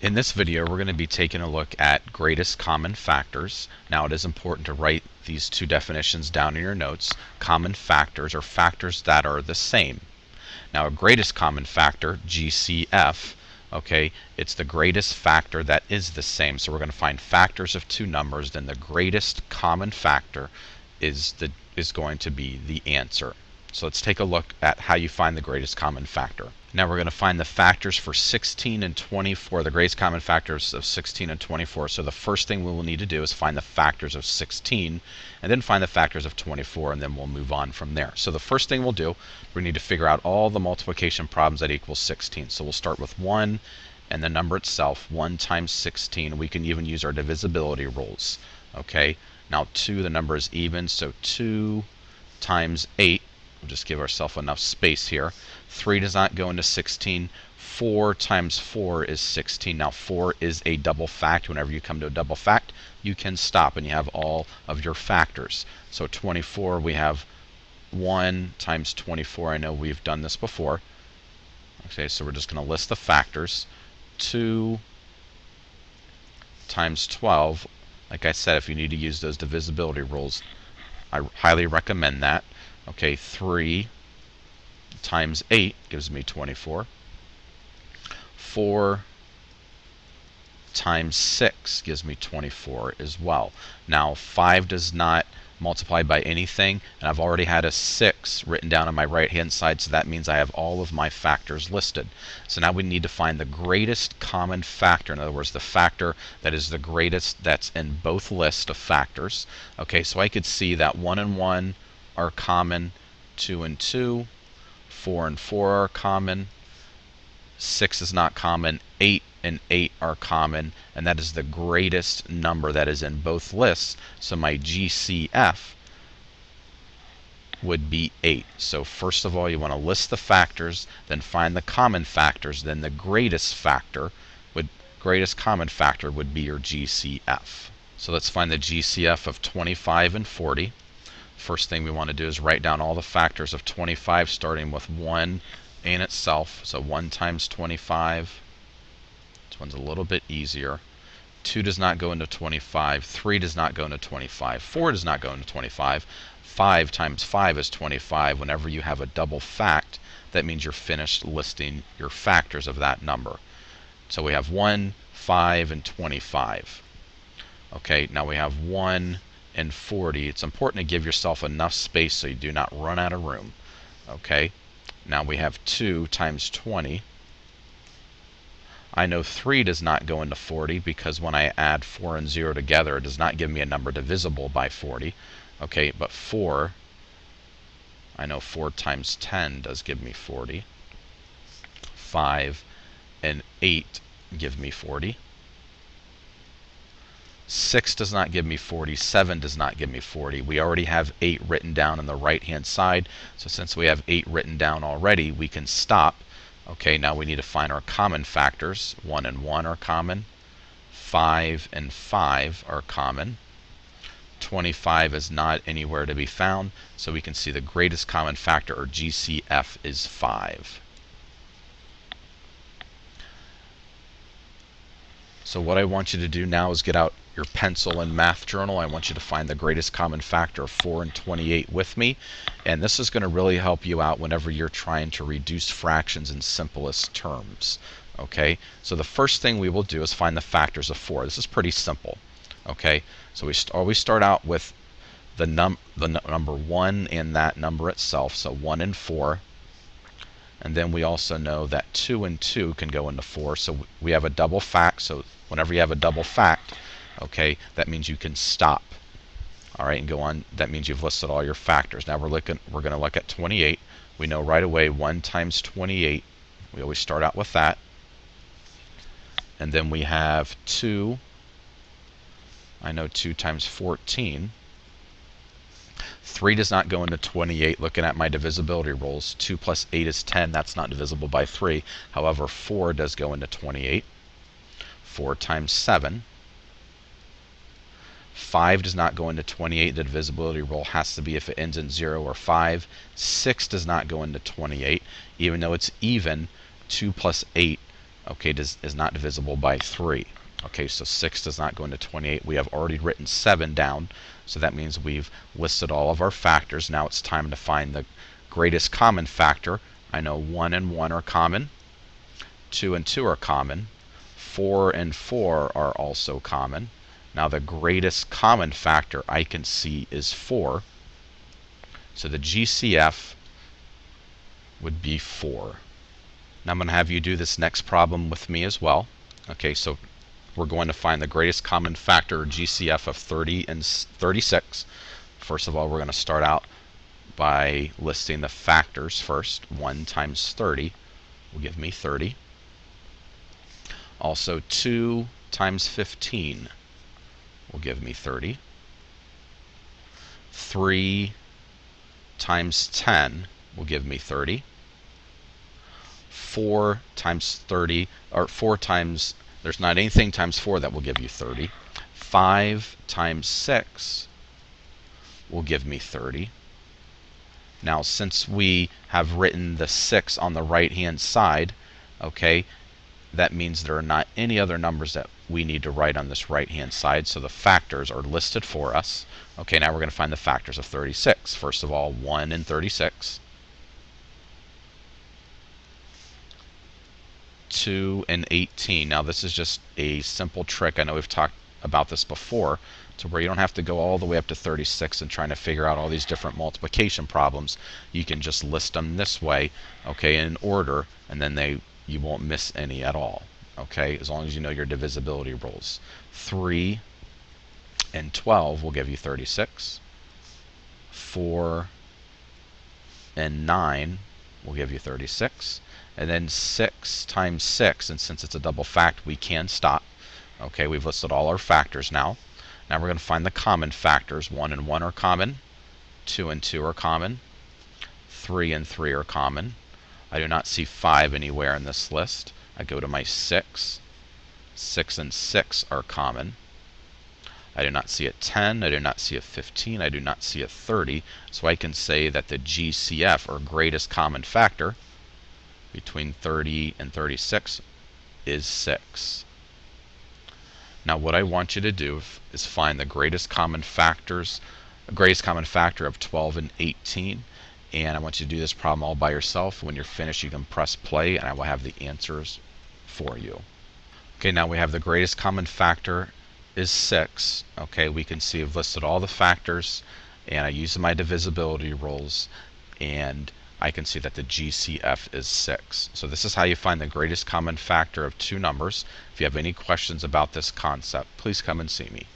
In this video, we're going to be taking a look at greatest common factors. Now, it is important to write these two definitions down in your notes. Common factors are factors that are the same. Now, a greatest common factor, GCF, okay, it's the greatest factor that is the same. So we're going to find factors of two numbers, then the greatest common factor is going to be the answer. So let's take a look at how you find the greatest common factor. Now we're going to find the factors for 16 and 24, the greatest common factors of 16 and 24. So the first thing we will need to do is find the factors of 16 and then find the factors of 24, and then we'll move on from there. So the first thing we'll do, we need to figure out all the multiplication problems that equal 16. So we'll start with 1 and the number itself, 1 times 16. We can even use our divisibility rules. Okay, now 2, the number is even, so 2 times 8. We'll just give ourselves enough space here. 3 does not go into 16. 4 times 4 is 16. Now 4 is a double fact. Whenever you come to a double fact, you can stop and you have all of your factors. So 24, we have 1 times 24. I know we've done this before. Okay, so we're just going to list the factors. 2 times 12. Like I said, if you need to use those divisibility rules, I highly recommend that. Okay, 3 times 8 gives me 24. 4 times 6 gives me 24 as well. Now 5 does not multiply by anything, and I've already had a 6 written down on my right hand side, so that means I have all of my factors listed. So now we need to find the greatest common factor. In other words, the factor that is the greatest that's in both lists of factors. Okay, so I could see that 1 and 1 are common, 2 and 2, 4 and 4 are common, 6 is not common, 8 and 8 are common, and that is the greatest number that is in both lists. So my GCF would be 8. So first of all, you want to list the factors, then find the common factors, then the greatest common factor would be your GCF. So let's find the GCF of 25 and 40. First thing we want to do is write down all the factors of 25, starting with 1 in itself. So 1 times 25. This one's a little bit easier. 2 does not go into 25. 3 does not go into 25. 4 does not go into 25. 5 times 5 is 25. Whenever you have a double fact, that means you're finished listing your factors of that number. So we have 1, 5, and 25. Okay, now we have 1 and 40. It's important to give yourself enough space so you do not run out of room. Okay, now we have 2 times 20. I know 3 does not go into 40 because when I add 4 and 0 together, it does not give me a number divisible by 40. Okay, but 4, I know 4 times 10 does give me 40. 5 and 8 give me 40. 6 does not give me 40. 7 does not give me 40. We already have 8 written down on the right hand side. So since we have 8 written down already, we can stop. Okay, now we need to find our common factors. 1 and 1 are common. 5 and 5 are common. 25 is not anywhere to be found. So we can see the greatest common factor, or GCF, is 5. So what I want you to do now is get out your pencil and math journal. I want you to find the greatest common factor of 4 and 28 with me. And this is going to really help you out whenever you're trying to reduce fractions in simplest terms. Okay, so the first thing we will do is find the factors of 4. This is pretty simple. Okay, so we always start out with the number 1 and that number itself, so 1 and 4. And then we also know that 2 and 2 can go into 4. So we have a double fact. So whenever you have a double fact, okay, that means you can stop. All right, and go on. That means you've listed all your factors. Now we're going to look at 28. We know right away 1 times 28. We always start out with that. And then we have 2. I know 2 times 14. 3 does not go into 28. Looking at my divisibility rules, 2 plus 8 is 10. That's not divisible by 3. However, 4 does go into 28. 4 times 7. 5 does not go into 28. The divisibility rule has to be if it ends in 0 or 5. 6 does not go into 28. Even though it's even, 2 plus 8 okay, is not divisible by 3. Okay, so 6 does not go into 28. We have already written 7 down, so that means we've listed all of our factors. Now it's time to find the greatest common factor. I know 1 and 1 are common, 2 and 2 are common, 4 and 4 are also common. Now the greatest common factor I can see is 4, so the GCF would be 4. Now I'm going to have you do this next problem with me as well. Okay, so we're going to find the greatest common factor, GCF, of 30 and 36. First of all, we're going to start out by listing the factors first. 1 times 30 will give me 30. Also, 2 times 15 will give me 30. 3 times 10 will give me 30. 4 times 30, or 4 times, there's not anything times 4 that will give you 30. 5 times 6 will give me 30. Now, since we have written the 6 on the right-hand side, okay, that means there are not any other numbers that we need to write on this right-hand side, so the factors are listed for us. Okay, now we're going to find the factors of 36. First of all, 1 and 36. 2 and 18. Now this is just a simple trick. I know we've talked about this before, to where you don't have to go all the way up to 36 and trying to figure out all these different multiplication problems. You can just list them this way, okay, in order, and then you won't miss any at all. Okay, as long as you know your divisibility rules. 3 and 12 will give you 36. 4 and 9 will give you 36. And then 6 times 6, and since it's a double fact, we can stop. Okay, we've listed all our factors now. Now we're going to find the common factors. 1 and 1 are common. 2 and 2 are common. 3 and 3 are common. I do not see 5 anywhere in this list. I go to my 6. 6 and 6 are common. I do not see a 10. I do not see a 15. I do not see a 30. So I can say that the GCF, or greatest common factor, between 30 and 36 is 6. Now what I want you to do is find the greatest common factor of 12 and 18, and I want you to do this problem all by yourself. When you're finished, you can press play and I will have the answers for you. Okay, now we have the greatest common factor is 6. Okay, we can see I've listed all the factors and I use my divisibility rules, and I can see that the GCF is 6. So this is how you find the greatest common factor of two numbers. If you have any questions about this concept, please come and see me.